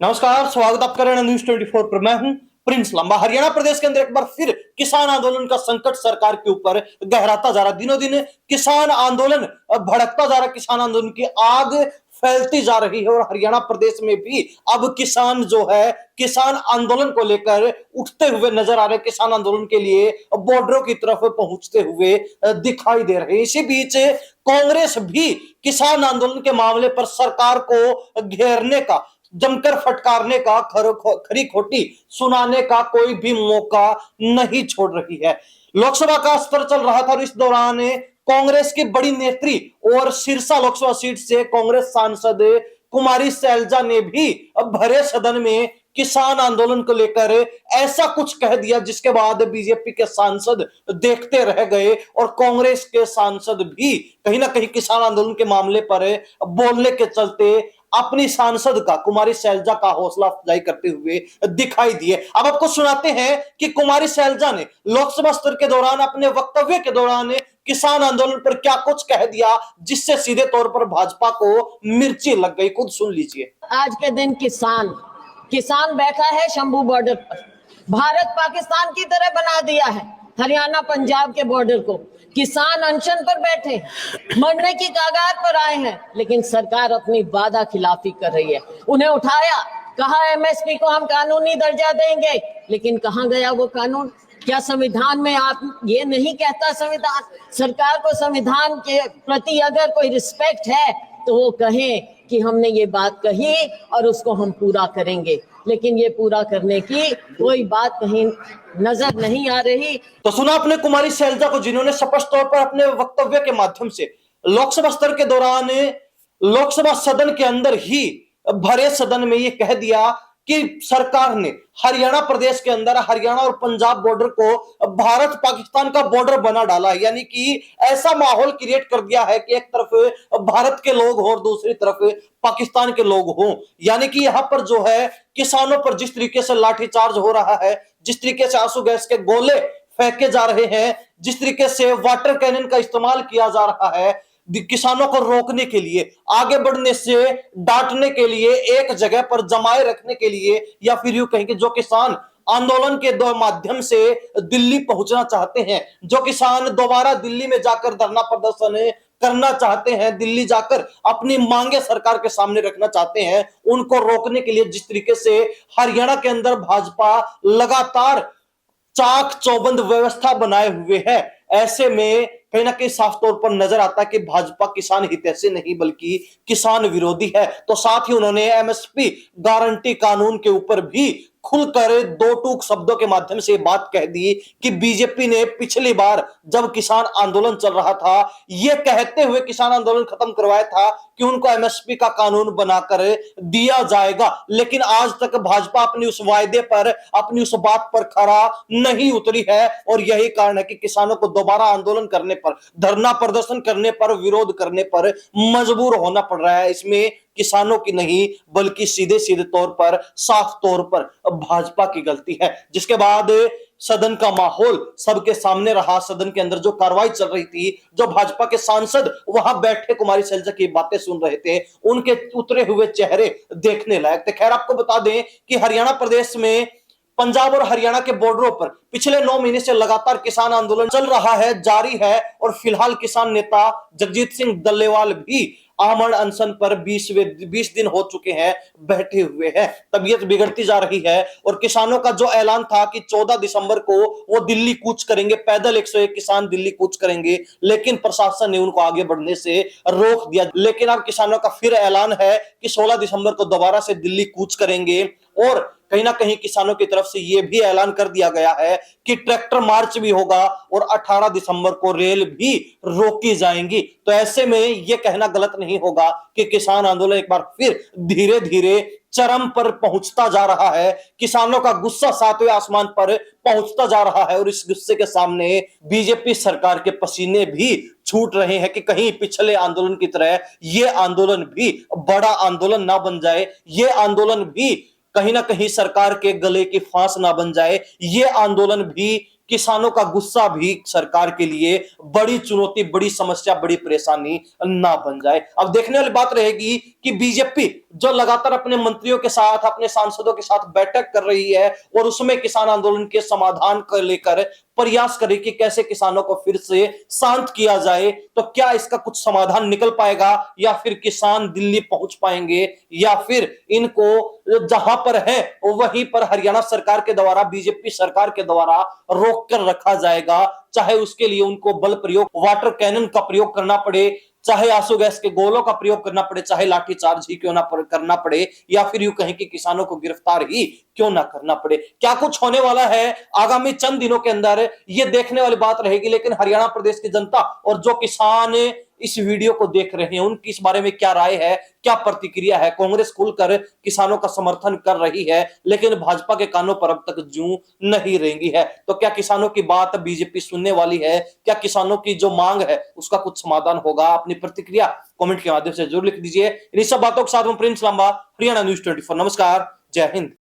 नमस्कार, स्वागत आप कर रहे हैं न्यूज 24 पर। मैं हूं प्रिंस लंबा। हरियाणा प्रदेश के अंदर एक बार फिर किसान आंदोलन का संकट सरकार के ऊपर गहराता जा रहा है। दिनों दिन किसान आंदोलन भड़कता जा रहा है, किसान आंदोलन की आग फैलती जा रही है और हरियाणा प्रदेश में भी अब किसान जो है किसान आंदोलन को लेकर उठते हुए नजर आ रहे हैं। किसान आंदोलन के लिए बॉर्डरों की तरफ पहुंचते हुए दिखाई दे रहे हैं। इसी बीच कांग्रेस भी किसान आंदोलन के मामले पर सरकार को घेरने का, जमकर फटकारने का, खरी खोटी सुनाने का कोई भी मौका नहीं छोड़ रही है। लोकसभा का स्तर चल रहा था और इस दौरान कांग्रेस की बड़ी नेत्री और सिरसा लोकसभा सीट से कांग्रेस सांसद कुमारी सैलजा ने भी अब भरे सदन में किसान आंदोलन को लेकर ऐसा कुछ कह दिया जिसके बाद बीजेपी के सांसद देखते रह गए और कांग्रेस के सांसद भी कहीं ना कहीं किसान आंदोलन के मामले पर बोलने के चलते अपनी सांसद का, कुमारी सैलजा का हौसला अफजाई करते हुए दिखाई दिए। अब आपको सुनाते हैं कि कुमारी सैलजा ने लोकसभा स्तर के दौरान अपने वक्तव्य के दौरान किसान आंदोलन पर क्या कुछ कह दिया जिससे सीधे तौर पर भाजपा को मिर्ची लग गई। खुद सुन लीजिए। आज के दिन किसान किसान बैठा है शंभू बॉर्डर पर। भारत पाकिस्तान की तरह बना दिया है हरियाणा पंजाब के बॉर्डर को। किसान अनशन पर बैठे, मरने की कगार पर आए हैं, लेकिन सरकार अपनी वादा खिलाफी कर रही है। उन्हें उठाया, कहा एमएसपी को हम कानूनी दर्जा देंगे, लेकिन कहां गया वो कानून? क्या संविधान में आप ये नहीं कहता? संविधान, सरकार को संविधान के प्रति अगर कोई रिस्पेक्ट है तो वो कहें कि हमने ये बात कही और उसको हम पूरा करेंगे, लेकिन ये पूरा करने की कोई बात कहीं नजर नहीं आ रही। तो सुना आपने कुमारी सैलजा को, जिन्होंने स्पष्ट तौर पर अपने वक्तव्य के माध्यम से लोकसभा स्तर के दौरान लोकसभा सदन के अंदर ही भरे सदन में ये कह दिया कि सरकार ने हरियाणा प्रदेश के अंदर हरियाणा और पंजाब बॉर्डर को भारत पाकिस्तान का बॉर्डर बना डाला है। यानी कि ऐसा माहौल क्रिएट कर दिया है कि एक तरफ भारत के लोग हों और दूसरी तरफ पाकिस्तान के लोग हों। यानी कि यहां पर जो है किसानों पर जिस तरीके से लाठीचार्ज हो रहा है, जिस तरीके से आंसू गैस के गोले फेंके जा रहे हैं, जिस तरीके से वाटर कैनन का इस्तेमाल किया जा रहा है किसानों को रोकने के लिए, आगे बढ़ने से डांटने के लिए, एक जगह पर जमाए रखने के लिए, या फिर यूं कहें कि जो किसान आंदोलन के दो माध्यम से दिल्ली पहुंचना चाहते हैं, जो किसान दोबारा दिल्ली में जाकर धरना प्रदर्शन करना चाहते हैं, दिल्ली जाकर अपनी मांगे सरकार के सामने रखना चाहते हैं, उनको रोकने के लिए जिस तरीके से हरियाणा के अंदर भाजपा लगातार चाक चौबंद व्यवस्था बनाए हुए है, ऐसे में कहीं ना कहीं साफ तौर पर नजर आता है कि भाजपा किसान हितैषी नहीं बल्कि किसान विरोधी है। तो साथ ही उन्होंने एमएसपी गारंटी कानून के ऊपर भी खुलकर दो टूक शब्दों के माध्यम से बात कह दी कि बीजेपी ने पिछली बार जब किसान आंदोलन चल रहा था यह कहते हुए किसान आंदोलन खत्म करवाया था कि उनको एमएसपी का कानून बनाकर दिया जाएगा, लेकिन आज तक भाजपा अपनी उस वायदे पर, अपनी उस बात पर खरा नहीं उतरी है और यही कारण है कि किसानों को दोबारा आंदोलन करने पर, धरना प्रदर्शन करने पर, विरोध करने पर मजबूर होना पड़ रहा है। इसमें किसानों की नहीं बल्कि सीधे सीधे तौर पर, साफ तौर पर भाजपा की गलती है। जिसके बाद सदन का माहौल सबके सामने रहा। सदन के अंदर जो कार्रवाई चल रही थी, जो भाजपा के सांसद वहां बैठे कुमारी सैलजा की बातें सुन रहे थे, उनके उतरे हुए चेहरे देखने लायक थे। खैर, आपको बता दें कि हरियाणा प्रदेश में पंजाब और हरियाणा के बॉर्डरों पर पिछले 9 महीने से लगातार किसान आंदोलन चल रहा है, जारी है और फिलहाल किसान नेता जगजीत सिंह डल्लेवाल भी आमरण अनशन पर 20 दिन हो चुके हैं, बैठे हुए हैं। तबीयत बिगड़ती जा रही है और किसानों का जो ऐलान था कि 14 दिसंबर को वो दिल्ली कूच करेंगे, पैदल 101 किसान दिल्ली कूच करेंगे, लेकिन प्रशासन ने उनको आगे बढ़ने से रोक दिया। लेकिन अब किसानों का फिर ऐलान है कि 16 दिसंबर को दोबारा से दिल्ली कूच करेंगे और कहीं ना कहीं किसानों की तरफ से यह भी ऐलान कर दिया गया है कि ट्रैक्टर मार्च भी होगा और 18 दिसंबर को रेल भी रोकी जाएंगी। तो ऐसे में यह कहना गलत नहीं होगा कि किसान आंदोलन एक बार फिर धीरे धीरे चरम पर पहुंचता जा रहा है। किसानों का गुस्सा 7वें आसमान पर पहुंचता जा रहा है और इस गुस्से के सामने बीजेपी सरकार के पसीने भी छूट रहे हैं कि कहीं पिछले आंदोलन की तरह यह आंदोलन भी बड़ा आंदोलन ना बन जाए, यह आंदोलन भी कहीं ना कहीं सरकार के गले की फांस ना बन जाए, ये आंदोलन भी किसानों का गुस्सा भी सरकार के लिए बड़ी चुनौती, बड़ी समस्या, बड़ी परेशानी ना बन जाए। अब देखने वाली बात रहेगी कि बीजेपी जो लगातार अपने मंत्रियों के साथ, अपने सांसदों के साथ बैठक कर रही है और उसमें किसान आंदोलन के समाधान को लेकर प्रयास करे कि कैसे किसानों को फिर से शांत किया जाए, तो क्या इसका कुछ समाधान निकल पाएगा या फिर किसान दिल्ली पहुंच पाएंगे, या फिर इनको जहां पर है वहीं पर हरियाणा सरकार के द्वारा, बीजेपी सरकार के द्वारा रोक कर रखा जाएगा, चाहे उसके लिए उनको बल प्रयोग, वाटर कैनन का प्रयोग करना पड़े, चाहे आंसू गैस के गोलों का प्रयोग करना पड़े, चाहे लाठीचार्ज ही क्यों ना करना पड़े, या फिर यूं कहें कि किसानों को गिरफ्तार ही क्यों ना करना पड़े। क्या कुछ होने वाला है आगामी चंद दिनों के अंदर, ये देखने वाली बात रहेगी। लेकिन हरियाणा प्रदेश की जनता और जो किसान इस वीडियो को देख रहे हैं, उनकी इस बारे में क्या राय है, क्या प्रतिक्रिया है? कांग्रेस खुलकर किसानों का समर्थन कर रही है, लेकिन भाजपा के कानों पर अब तक जूं नहीं रेंगी है। तो क्या किसानों की बात बीजेपी सुनने वाली है? क्या किसानों की जो मांग है उसका कुछ समाधान होगा? अपनी प्रतिक्रिया कमेंट के माध्यम से जरूर लिख दीजिए। इन सब बातों के साथ मैं प्रिंस लांबा, हरियाणा न्यूज 24। नमस्कार, जय हिंद।